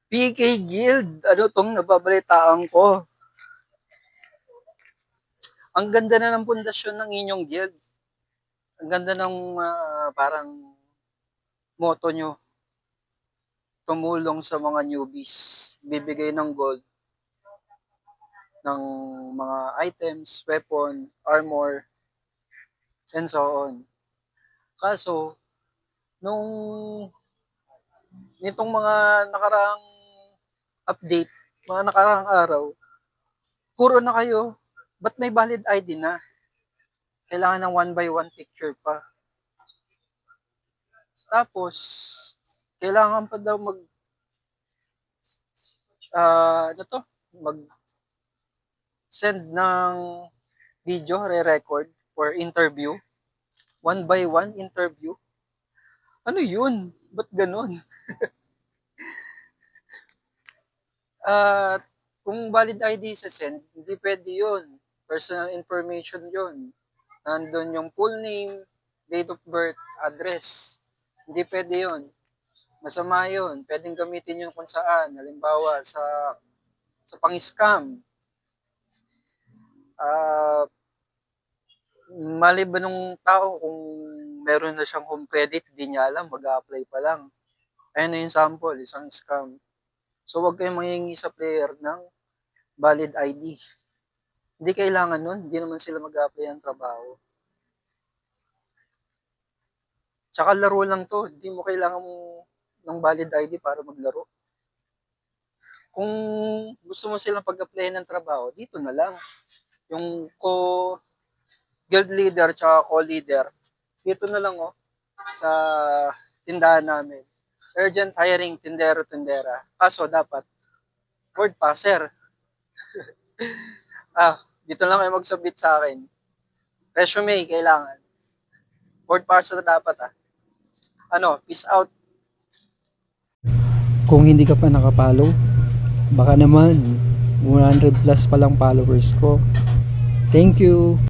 PK Guild, ano tong nababalitaan ko? Ang ganda na ng pundasyon ng inyong guild. Ang ganda ng parang motto nyo. Tumulong sa mga newbies. Bibigay ng gold, ng mga items, weapon, armor, and so on. Kaso, nung nitong mga nakaraang update, mga nakaraang araw, puro na kayo, ba't may valid ID na? Kailangan ng 1 by 1 picture pa. Tapos, kailangan pa daw ano to? Mag-send ng video, re-record, or interview. 1 by 1 interview. Ano yun? Ba't ganun? At kung valid ID sa send, hindi pwede yun. Personal information yun. Nandun yung full name, date of birth, address. Hindi pwede yun. Masama yun. Pwedeng gamitin yun kung saan. Halimbawa, sa pang-scam. Mali ba nung tao kung meron na siyang home credit, di niya alam, mag-a-apply pa lang. Ayun na yung sample, isang scam. So, huwag kayong mangingi sa player ng valid ID. Hindi kailangan nun, hindi naman sila mag-a-apply ng trabaho. Tsaka laro lang to, hindi mo kailangan ng valid ID para maglaro. Kung gusto mo silang pag-apply ng trabaho, dito na lang. Yung guild leader tsaka co-leader, dito na lang sa tindahan namin. Urgent hiring tindero-tindera. Kaso dapat word passer. Dito lang kayo mag-submit sa akin. Resume kailangan. Word passer dapat peace out. Kung hindi ka pa nakapollow, baka naman 100 plus pa lang followers ko. Thank you.